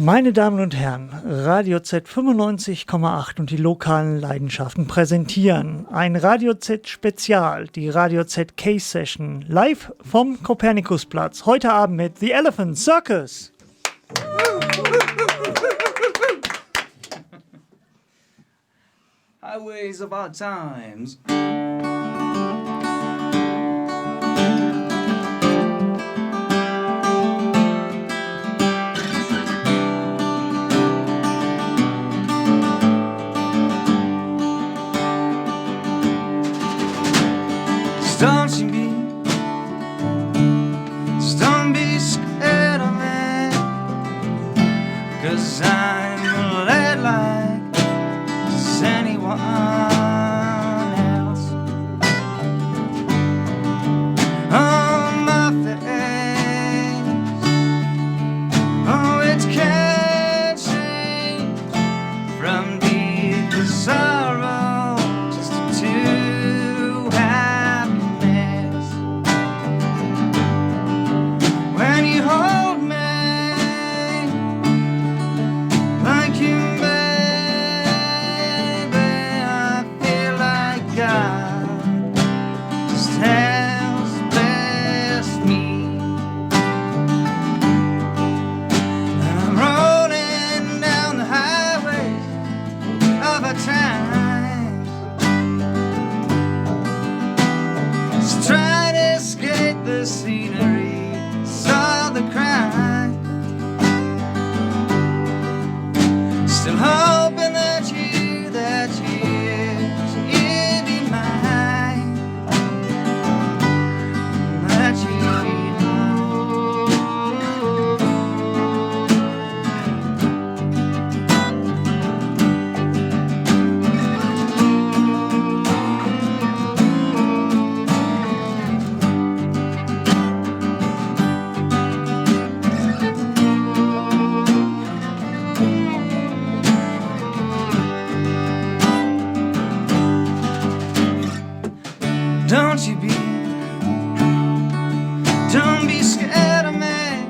Meine Damen und Herren, Radio Z 95,8 und die lokalen Leidenschaften präsentieren ein Radio Z Spezial, die Radio Z Case Session, live vom Kopernikusplatz. Heute Abend mit The Elephant Circus. Highways of our times. Don't be scared of me, 'cause I'm led like anyone else. On my face, oh, it can't change from deep sorrow just to happiness. When you hold me like you scenery, saw the crime. Still hoping that you'd be mine, that you'd be Don't be scared of me,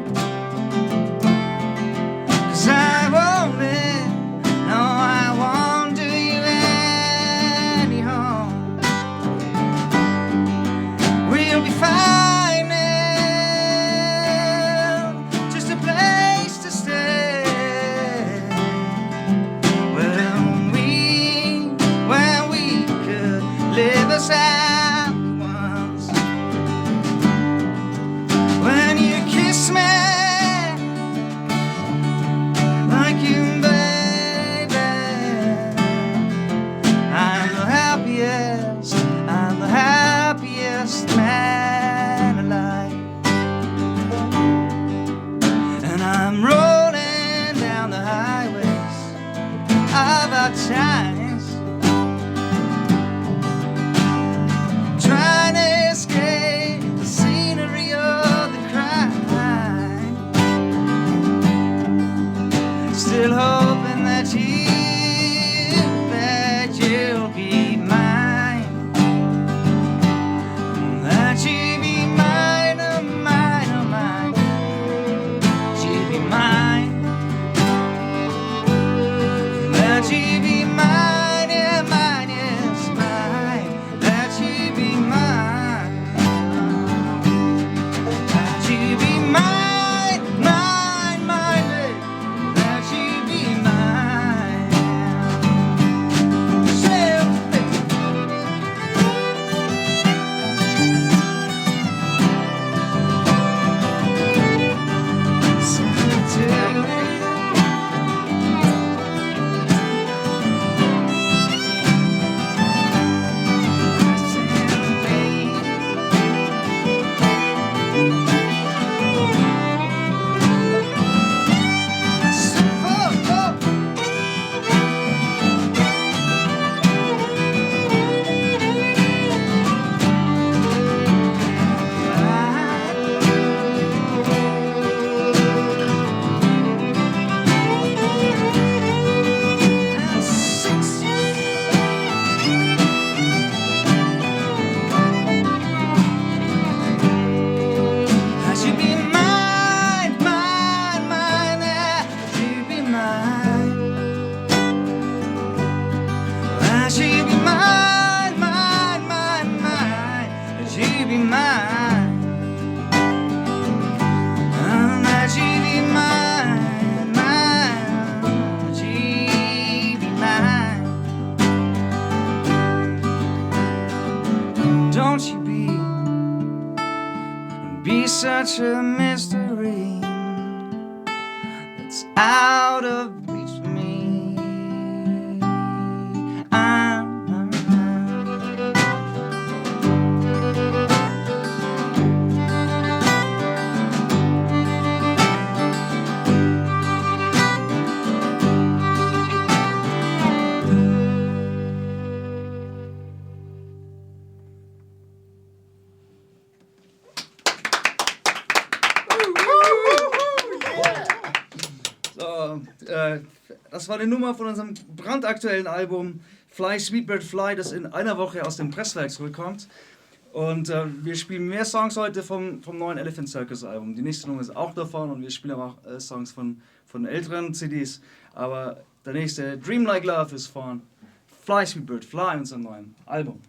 'cause I won't live, no, I won't do you any harm. We'll be fine now, just a place to stay, when we could live aside. Times, trying to escape the scenery of the crime, still hoping that you'll be mine, that you'll be mine, oh mine, oh mine, you'll be mine, that you'll be mine. such a mystery that's out of reach for me. Das war eine Nummer von unserem brandaktuellen Album Fly Sweetbird Fly, das in einer Woche aus dem Presswerk zurückkommt. Und wir spielen mehr Songs heute vom neuen Elephant Circus Album. Die nächste Nummer ist auch davon und wir spielen aber auch Songs von älteren CDs. Aber der nächste, Dream Like Love, ist von Fly Sweetbird Fly, unserem neuen Album.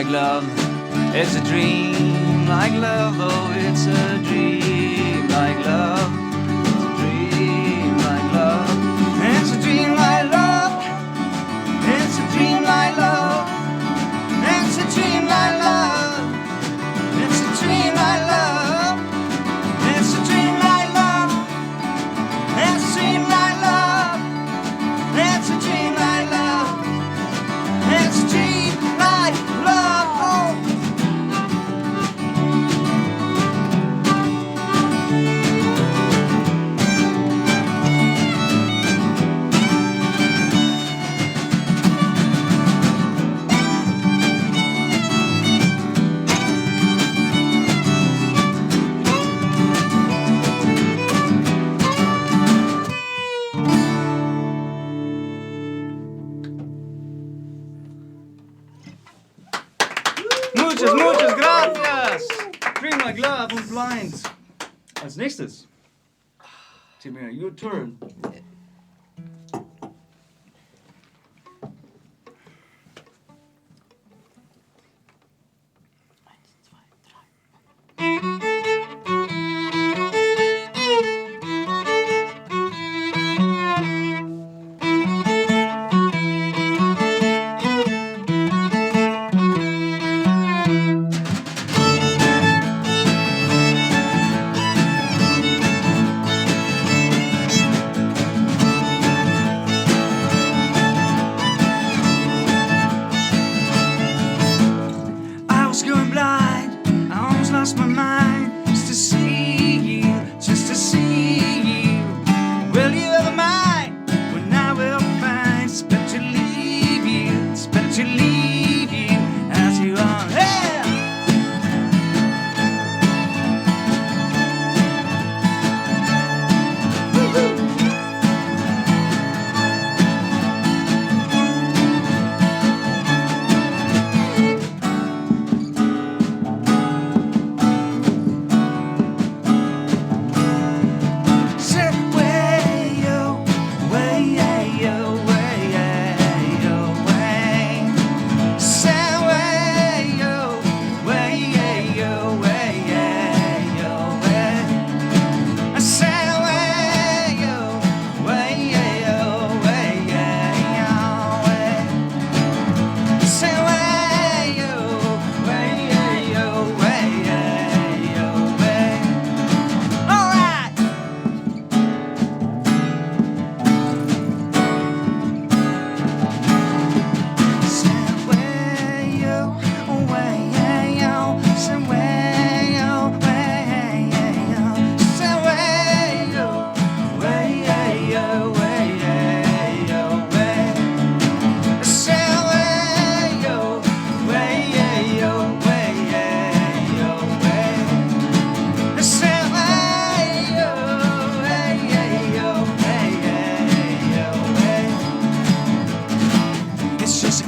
like love. It's a dream like love, oh, it's a dream like love. It's a dream like love. It's a dream like love. It's a dream like love. It's a dream like love. It's a dream like love. It's a dream like love. It's a dream like love. It's a dream like love. It's a dream like love. Oh. Muchas gracias. Dream Like Love und Blind. Als nächstes. Timmy, your turn.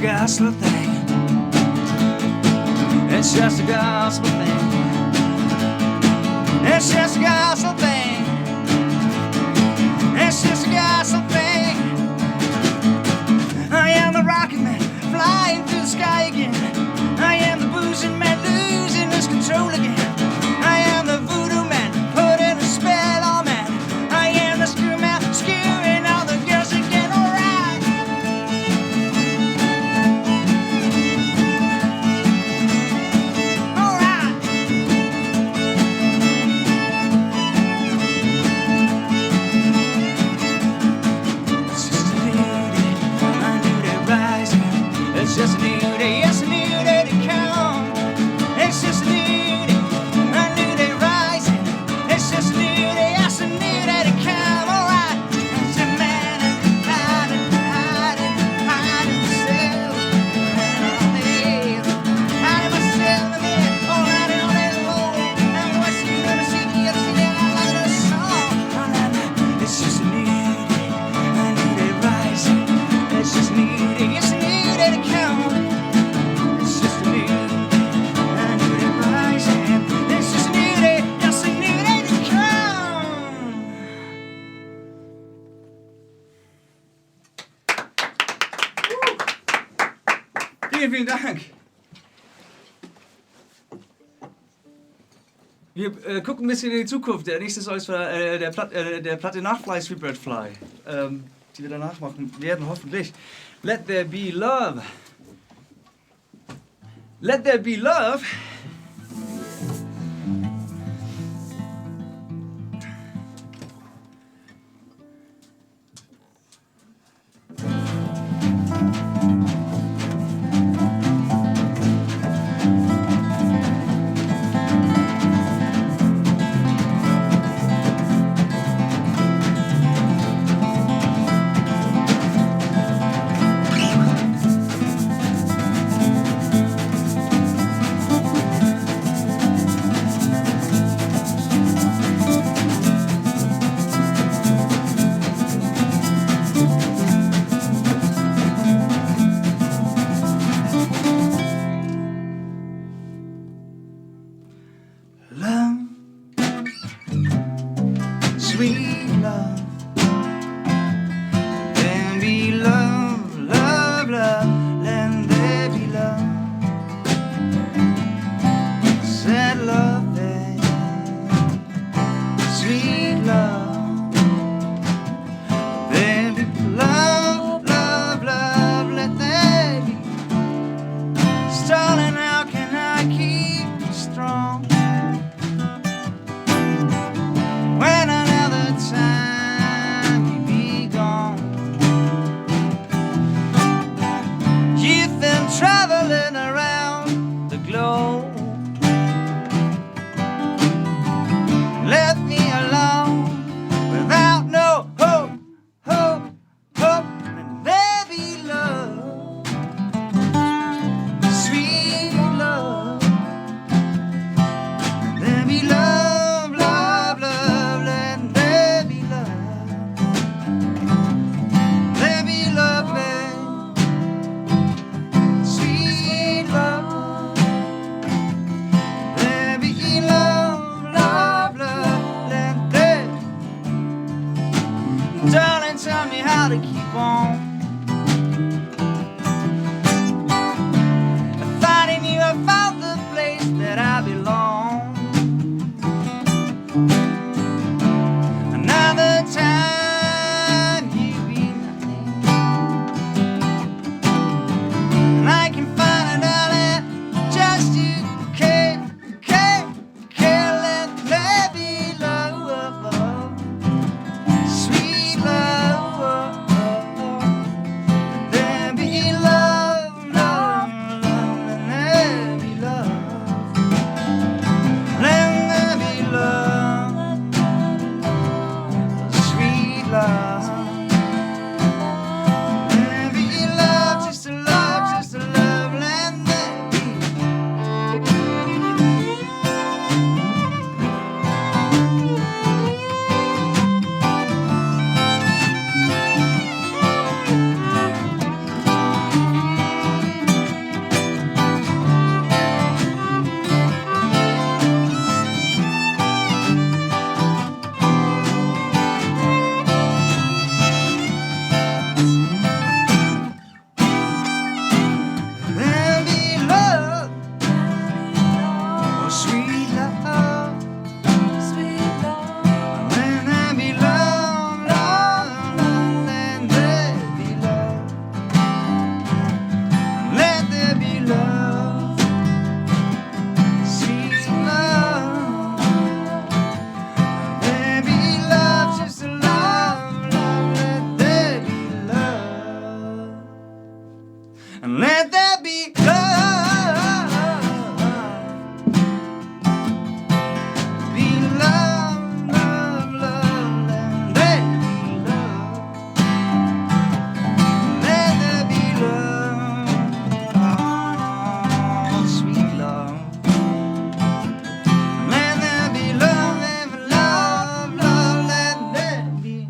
gospel thing. It's just a gospel thing. It's just a gospel thing. It's just a gospel thing. I am the rocket man flying through the sky again. I am the boozing man losing his control again. I am the voodoo man putting a spell on man. I am the screw man skewing all the girls again. Alright. Alright. It's just a new day rising. It's just a new day, yes, a new day to come. It's just a new day rising. It's just a new day, yes, a new day to come. Alright, it's a man hiding myself. Hiding myself in there, all night and all day long. I'm watching you never see me, I'm singing out like a song. It's just a new day rising. It's just a new day, yes, a new day to come. It's just a new day rising. It's just a new day, yes, a new day to come. Vielen Dank. Wir gucken ein bisschen in die Zukunft. Der nächste soll der Platte nach Fly, Sweetbird Fly, die wir danach machen werden, hoffentlich. Let There Be Love. Let There Be Love. and let there be love. Be love, love, love, let there be love. Let there be love, oh, sweet love. Let there be love, love, love, let there be.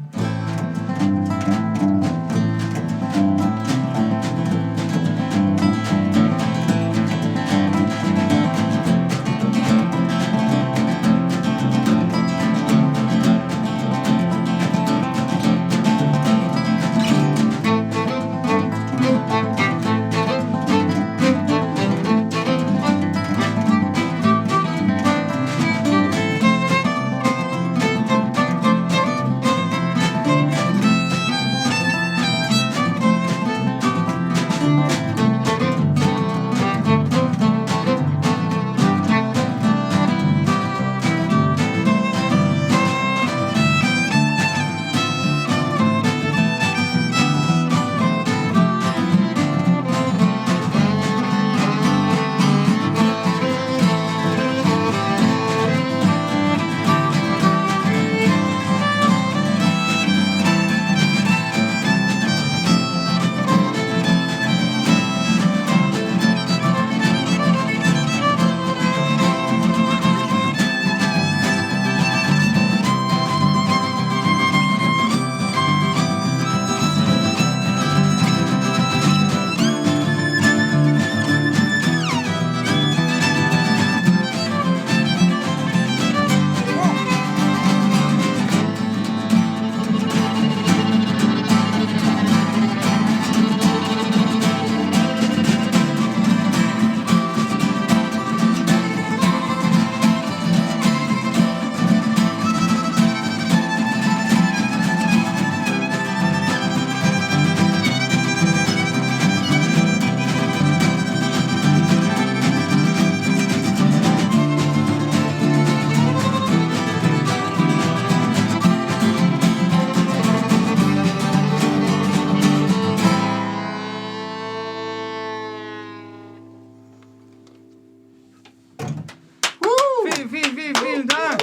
Vielen Dank.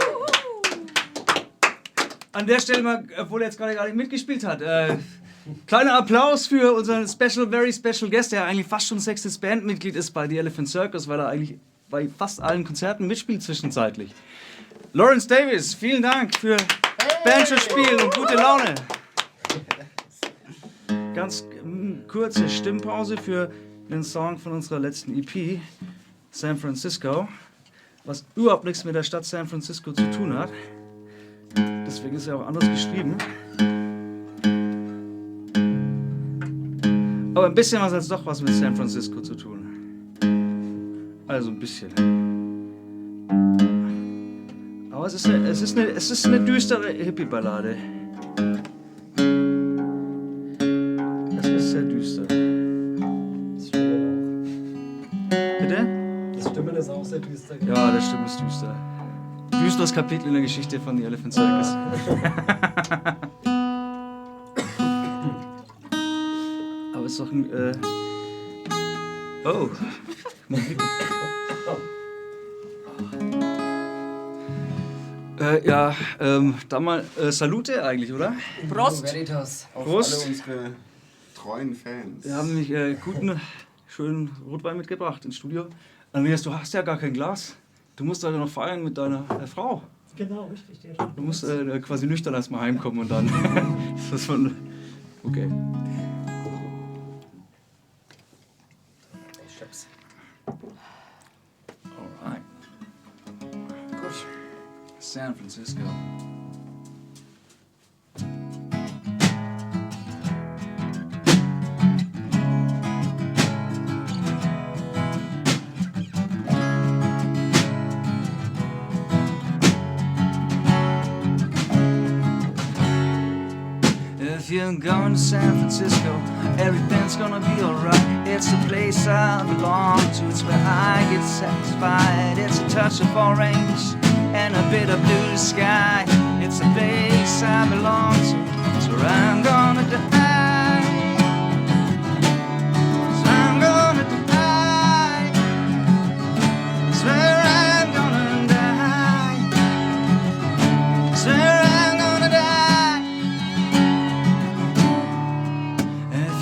An der Stelle mal, obwohl er jetzt gerade gar nicht mitgespielt hat, kleiner Applaus für unseren very special Guest, der eigentlich fast schon 6. Bandmitglied ist bei The Elephant Circus, weil er eigentlich bei fast allen Konzerten mitspielt zwischenzeitlich. Lawrence Davis, vielen Dank für Banjo-Spiel und gute Laune. Ganz kurze Stimmpause für den Song von unserer letzten EP, San Francisco, was überhaupt nichts mit der Stadt San Francisco zu tun hat. Deswegen ist er auch anders geschrieben. Aber ein bisschen was hat doch was mit San Francisco zu tun. Also ein bisschen. Aber es ist eine düstere Hippie-Ballade. Es ist sehr düster. Bitte? Das Stimmen ist auch sehr düster. Ja, das Stimmen ist düster. Düsteres Kapitel in der Geschichte von The Elephant Circus. Aber es ist doch ein... Oh. Da mal Salute eigentlich, oder? Prost! Veritas. Auf Prost. alle unsere treuen Fans. Wir haben nämlich guten, schönen Rotwein mitgebracht ins Studio. Andreas, du hast ja gar kein Glas. Du musst heute noch feiern mit deiner Frau. Genau, richtig. Du musst quasi nüchtern erstmal heimkommen und dann... das ist von... Okay. Ich schaff's. Alright. Gut. San Francisco. If you're going to San Francisco, everything's gonna be alright. It's the place I belong to, it's where I get satisfied. It's a touch of orange and a bit of blue sky. It's the place I belong to, it's where I'm gonna die. So I'm gonna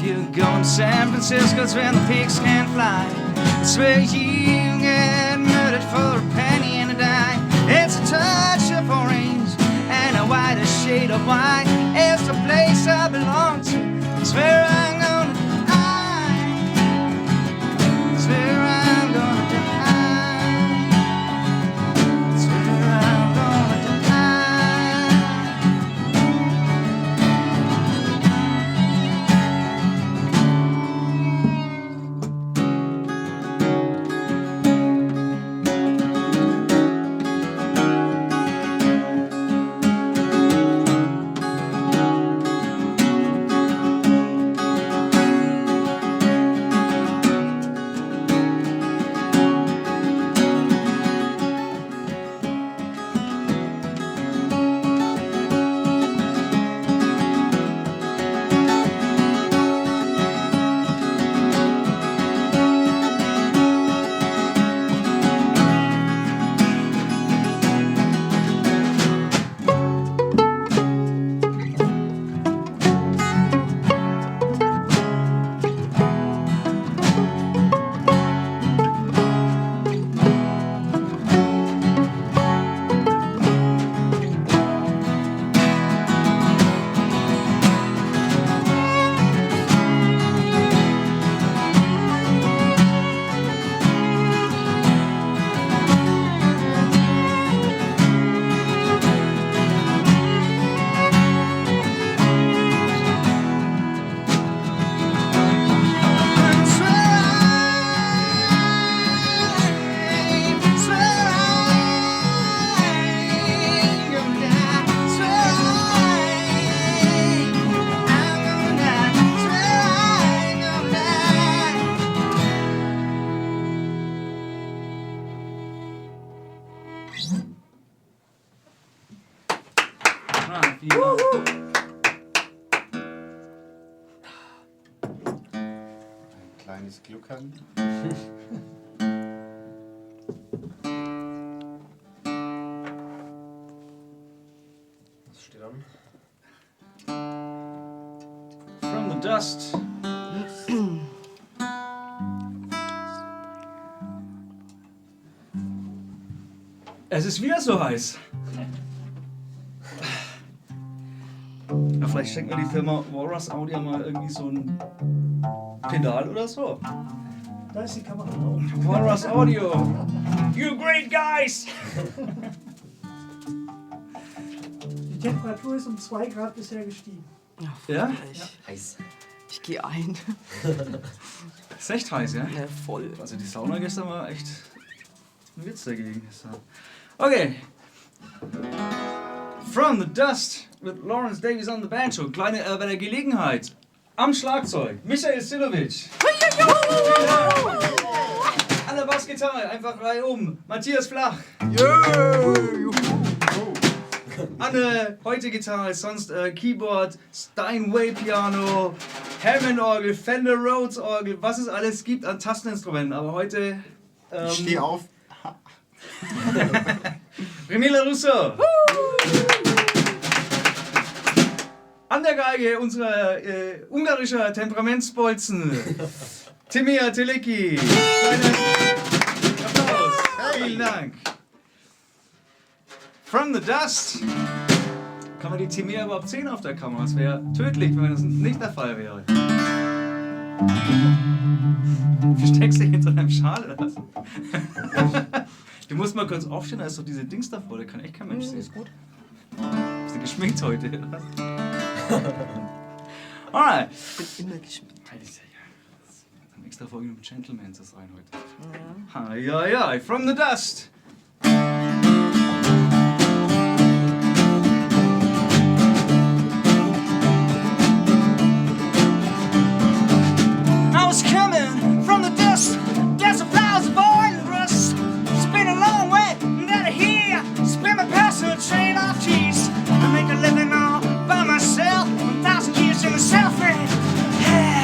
If you go to San Francisco, it's when the pigs can't fly. It's where you get murdered for a penny and a dime. It's a touch of orange and a whiter shade of white. It's the place I belong to. It's where I'm gonna die. It's where I'm gonna die. It's where I'm gonna die. Ein kleines Gluckern. Was steht an? From the Dust. Es ist wieder so heiß. Ja, vielleicht schenkt mir die Firma Walrus Audio mal irgendwie so ein Pedal oder so. Da ist die Kamera auch. Walrus Audio. You great guys! Die Temperatur ist um 2 Grad bisher gestiegen. Ja? Heiß. Ich gehe ein. Ist echt heiß, ja? Ja, voll. Also die Sauna gestern war echt ein Witz dagegen. Okay. From the Dust mit Lawrence Davies on the Banjo. Kleine bei der Gelegenheit. Am Schlagzeug. Michael Silovic. An der Bassgitarre. Einfach reihum. Matthias Flach. Anne, heute Gitarre, sonst Keyboard, Steinway Piano, Hammond-Orgel, Fender Rhodes-Orgel, was es alles gibt an Tasteninstrumenten. Aber heute... Ich stehe auf. Remila Russo. An der Geige unser ungarischer Temperamentsbolzen, Timea Teleki. Applaus. Vielen Dank. From the Dust. Kann man die Timea überhaupt sehen auf der Kamera? Das wäre tödlich, wenn das nicht der Fall wäre. Versteckst du dich hinter deinem Schal oder was? Du musst mal kurz aufstehen, da ist doch diese Dings davor, da kann echt kein Mensch sehen. Ist gut. Bist du geschminkt heute? Oder? Alright. Ich bin immer geschminkt. Dann extra vorgenommen, Gentleman zu sein heute. Ja. Hi, from the Dust. I was coming from the dust, there's a flowers of oil and rust. It's been a long way, and out of here, spend my personal train off keys. I make a living all by myself, 1,000 years in the self-made hell.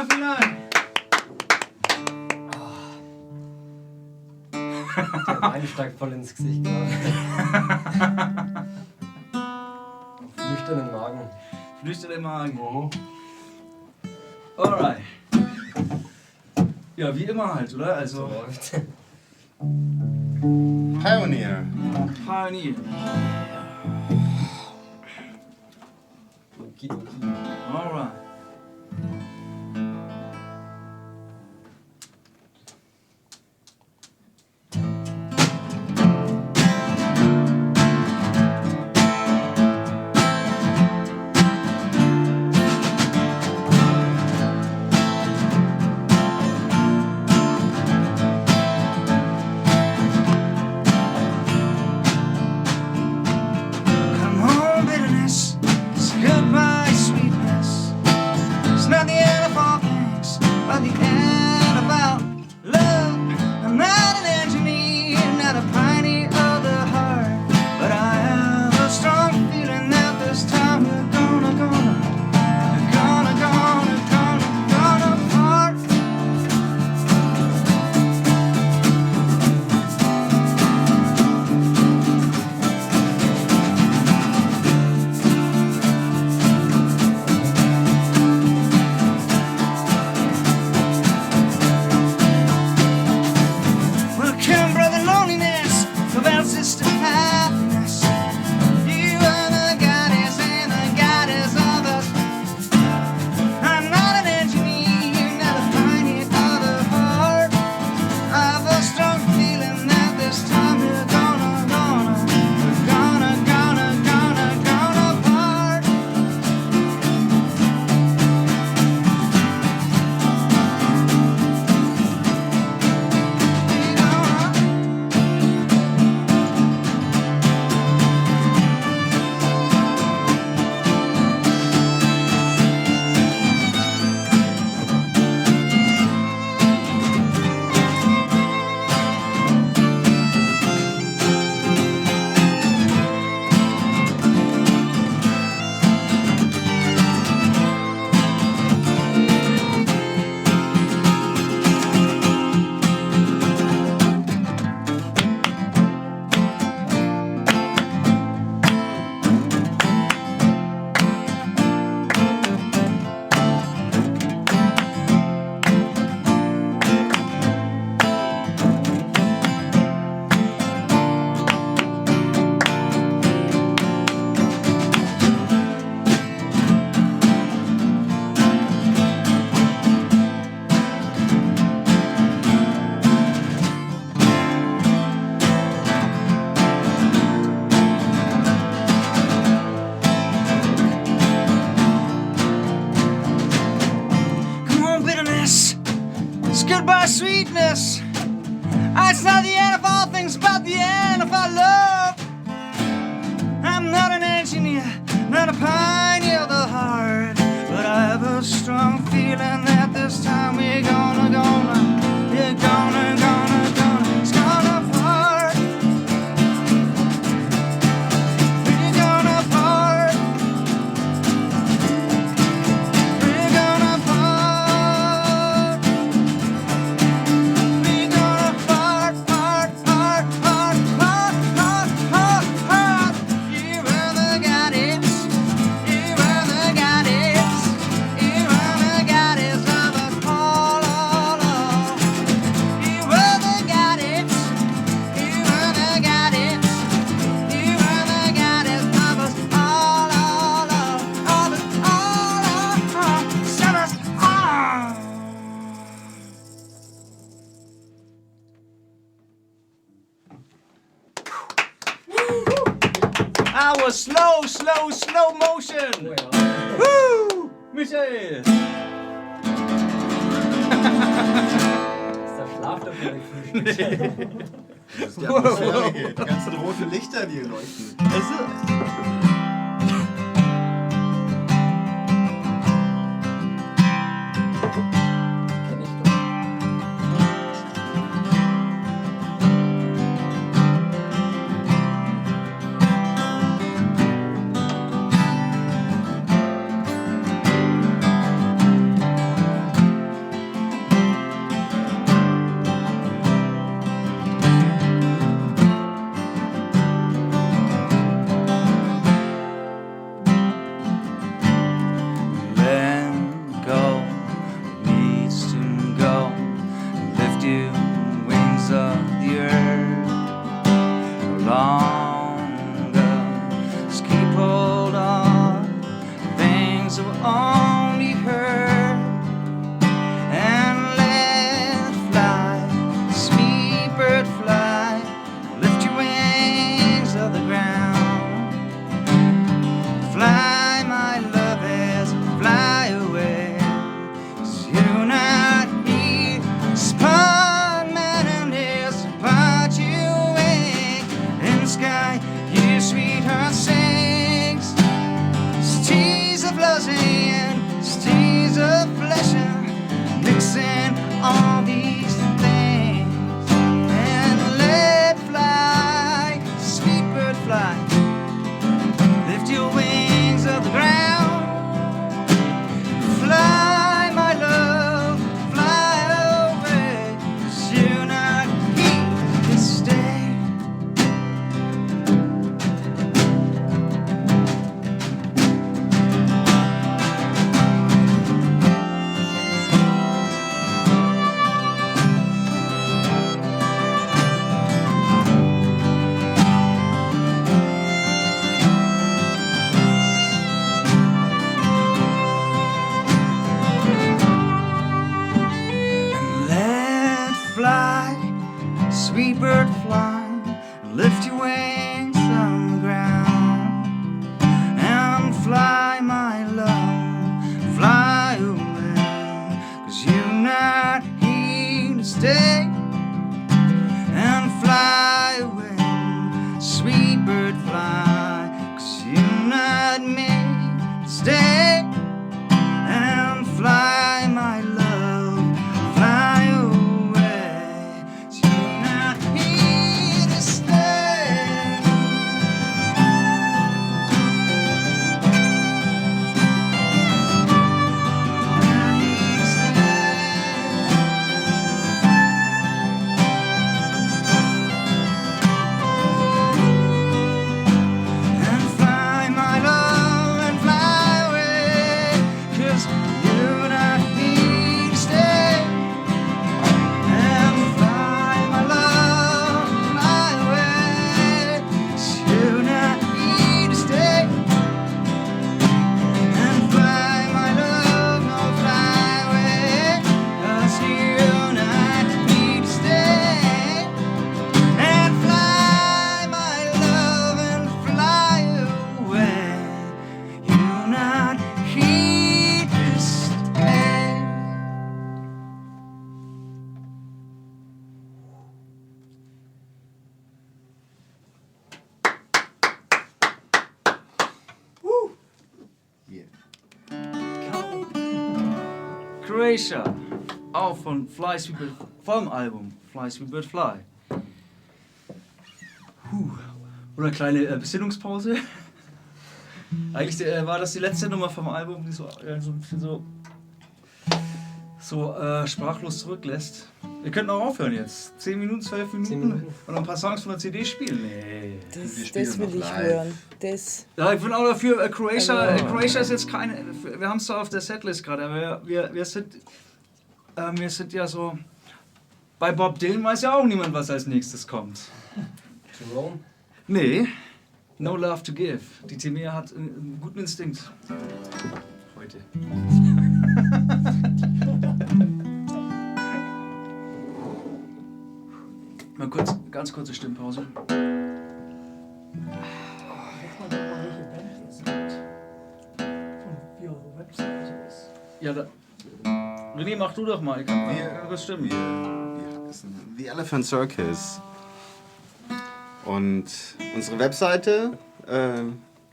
vielen Dank. Der Wein steigt voll ins Gesicht gerade. Auf nüchternen Magen. Nüchternen Magen. Alright. Ja, wie immer halt, oder? Also. Läuft. Pioneer. Pioneer. Okidoki. Alright. Come on, bitterness. It's goodbye, sweetness. It's not the end of all things, but the end of our love. I'm not an engineer, not a pioneer of the heart, but I have a strong feeling that this time we're gonna part. Welcome, brother, loneliness. Well, sister, happiness. You are the goddess and the goddess of us. I'm not an engineer, not a pioneer of the heart. I have a strong feeling that this time we're gonna part. Come on, bitterness. It's goodbye, sweetness. It's not the end of all things, but the end of our love. I'm not an engineer, not a pioneer of the heart, but I have a strong feeling that this time we're gonna, it's gonna part. We're gonna part. We're gonna part. We're gonna part. You are the goddess. You are the goddess. You are the goddess of us all. You are the goddess. You are the goddess. You are the goddess of us all. Set us all. That was slow motion. Oh ja. Woo! Michael! Ist der Schlaf doch wieder gefrühstückt? Das ist die Atmosphäre hier. Die ganzen roten Lichter, die hier leuchten. Kenn ich doch. all these things and let fly, sweet bird fly. Lift your wings of the ground, fly, my love, fly away, 'cause you're not here to stay. Sweet bird fly, lift your wings from the ground and fly, my love, fly away, 'cause you're not here to stay. And fly away, sweet bird fly, 'cause you're not made to stay. And fly, my love, fly away, 'cause you're not here to stay. Not here to stay. And fly, my love, and fly away, 'cause you're not here to stay. And fly, my love, fly away, 'cause you're not here to stay. And fly, my love, no, fly away, 'cause you're not here to stay. And fly, my love, and fly away, you're not here to stay. Croatia, auch von Fly Sweet Bird, vom Album Fly Sweet Bird Fly. Oder eine kleine Besinnungspause. Eigentlich war das die letzte Nummer vom Album, die so ein bisschen so sprachlos zurücklässt. Wir könnten auch aufhören jetzt. 10 Minuten, 12 Minuten, 10 Minuten. und noch ein paar Songs von der CD spielen. Nee. Das will ich hören. Das. Ja, ich bin auch dafür, Croatia ist jetzt keine, wir haben es zwar auf der Setlist gerade, aber wir sind ja so, bei Bob Dylan weiß ja auch niemand, was als nächstes kommt. Jerome? Nee, No Love to Give. Die Timea hat einen guten Instinkt. Heute. Mal kurz, ganz kurze Stimmpause. Sag mal doch mal, welche Band ihr seid. Und wie eure Webseite ist. Ja, René, mach du doch mal. Ich kann das stimmen. Wir heißen The Elephant Circus. Und unsere Webseite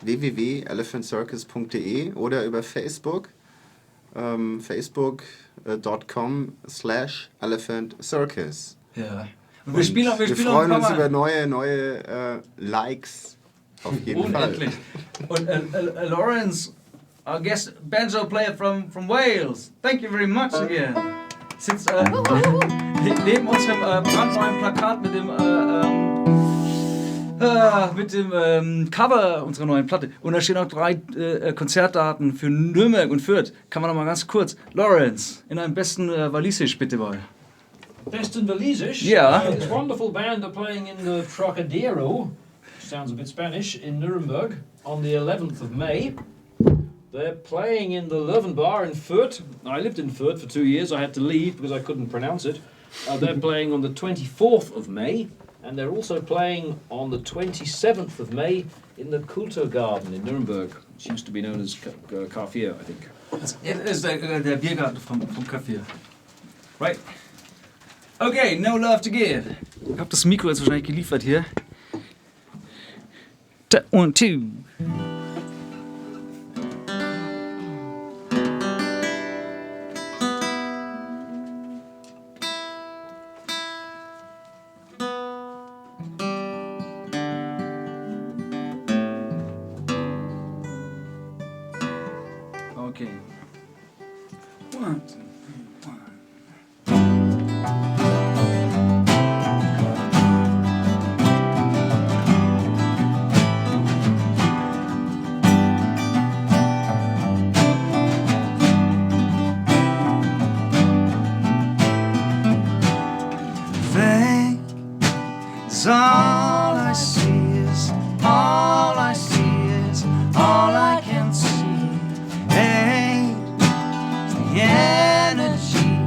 www.elephantcircus.de oder über Facebook facebook.com/elephantcircus. Ja. Und wir spielen auch wir ein freuen paar uns Mal. über neue Likes. Auf jeden Unendlich. Und Lawrence, our guest banjo player from Wales. Thank you very much again. Sitzt neben unserem brandneuen Plakat mit dem Cover unserer neuen Platte. Und da stehen auch 3 Konzertdaten für Nürnberg und Fürth. Kann man noch mal ganz kurz. Lawrence, in einem besten Walisisch bitte mal. Besten Walisisch? Yeah. This wonderful band are playing in the Trocadero, sounds a bit Spanish, in Nuremberg on the 11th of May. They're playing in the Löwen Bar in Fürth. I lived in Fürth for 2 years. I had to leave because I couldn't pronounce it. They're playing on the 24th of May. And they're also playing on the 27th of May in the Kulturgarten in Nuremberg, which used to be known as Carrefour, I think. Das ist der Biergarten vom Café. Right. Okay, No Love to Give. Ich hab das Mikro jetzt wahrscheinlich geliefert hier. 1, 2. 1, 2, 'Cause all I see is, all I see is, all I can see. Hate, the energy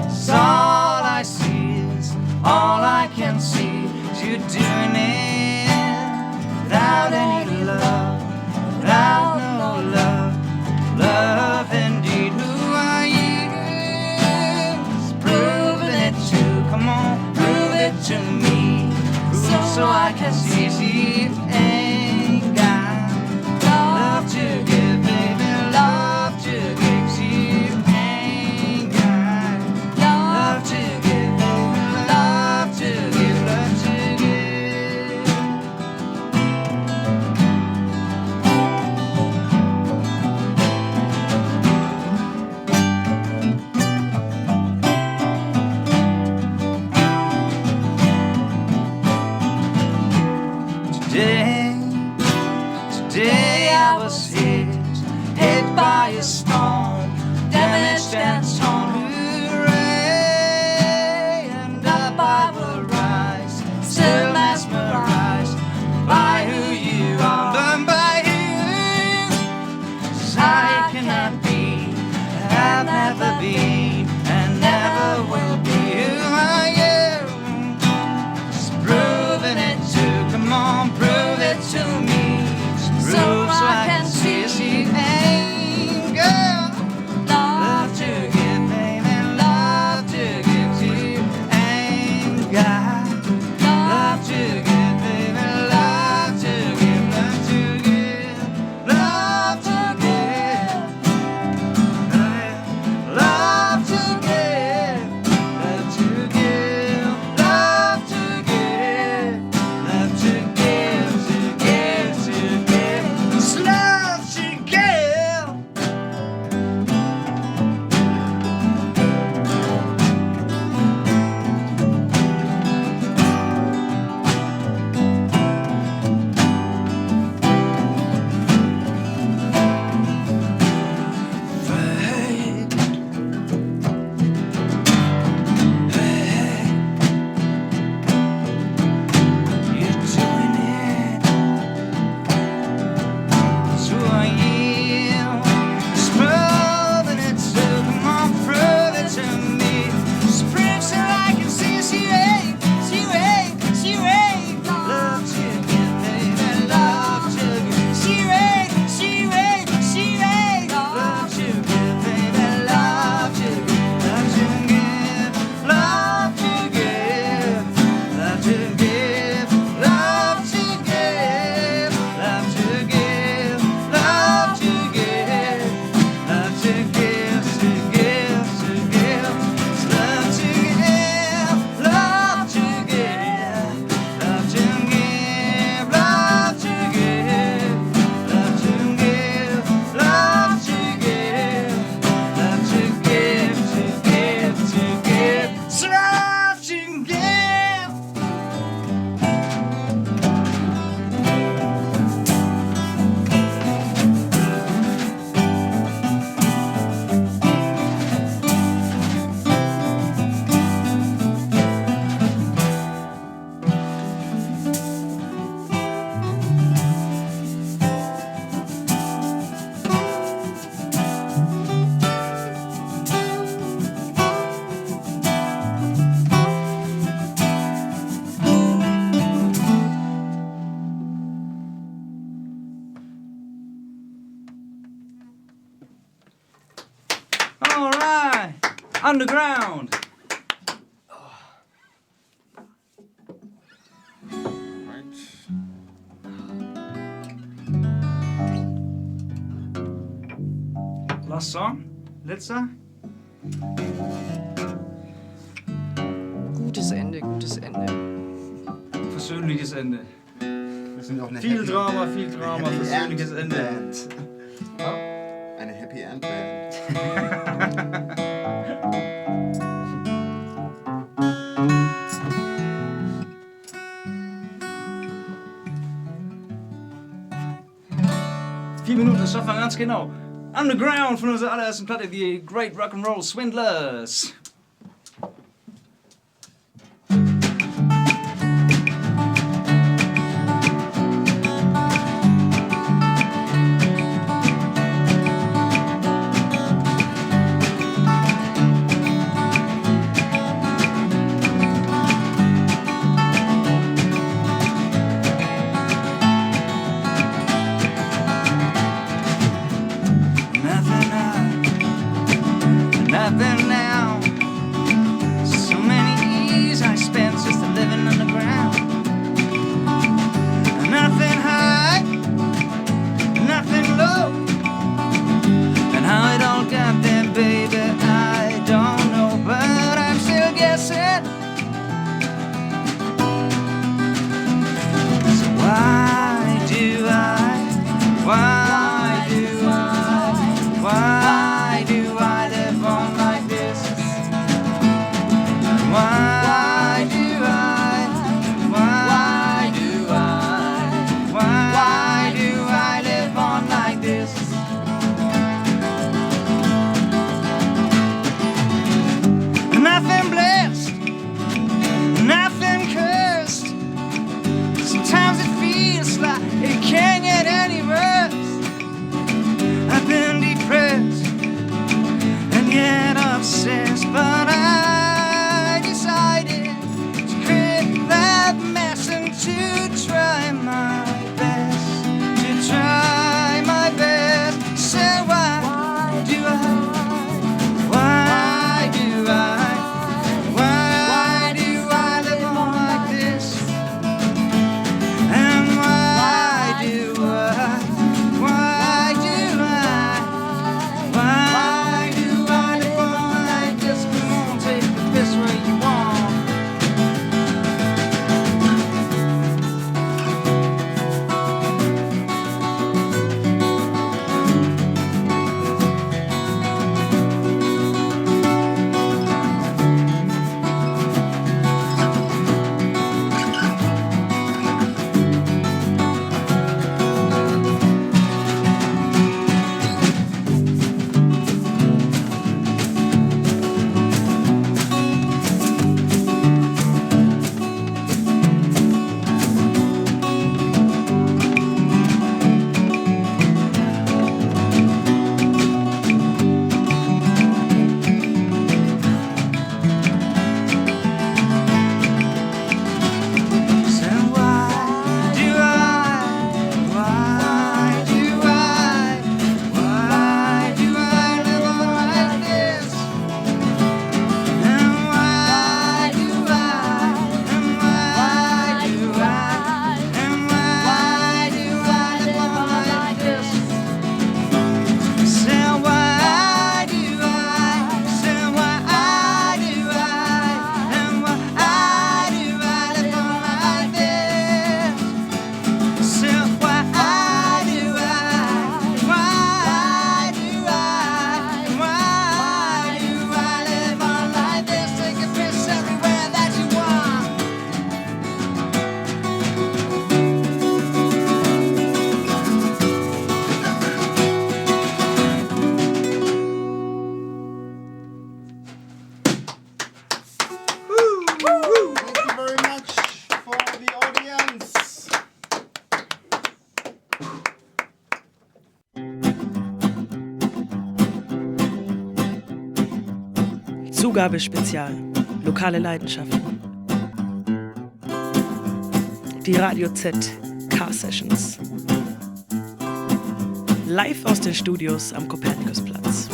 is all I see is, all I can see. You're doing it without any love, without no love, love indeed. Who are you? Just proving it to, come on, prove it to me. So I can see you ain't got love to give, baby, love to give. You ain't got love to give, baby, love to give, love to give. Today I was hit by a storm, damaged and torn. Hooray! And up I will rise, still mesmerized by who you are, but by you. 'Cause I cannot be, have never been, and never will be. Who are you? Just proving it to, come on, prove it to me. So I can see you ain't got love to give, baby, love to give. You ain't got love to give, baby, love to give, love to give, love to give, love to give, love to give, love to give, love to give, to give, to give. It's love to give. Hey, hey, you're doing it. So I am just proving it to, come on, prove it to me. Just prove so I can see you ain't, you ain't, you ain't love to give, baby, love to give. You ain't, you ain't, you ain't love to give, baby, love to give, love to give, love to give, love to give, love to give, love to give, love to give, love to give, to give, it's love to give, love to give, love to give, love to give, love to give, love to give, love to give, to give, to give, it's love to give. All right, underground. Last song, letzter. Gutes Ende, gutes Ende. Versöhnliches Ende. Wir sind auch eine Viel Happy- Drama, eine Happy versöhnliches End Ende. Band. Ja. Eine Happy End Band. schafft man ganz genau. Underground von unserer allerersten Platte, die Great Rock'n'Roll Swindlers. Nothing now. So many years I spent just living underground. Nothing high, nothing low. And how it all got there, baby, I don't know. But I'm still guessing. So why do I live on like this? Why do I live on like this? Nothing blessed, nothing cursed. Sometimes it feels like it can't get any worse. I've been depressed and yet obsessed, but I decided to create that mess and to try my best, So why do I live on like this? And why do I live on like this? Come on, take the piss where you want. Thank you very much for the audience. Zugabespezial. Lokale Leidenschaften. Die Radio Z Car Sessions. Live aus den Studios am Kopernikusplatz.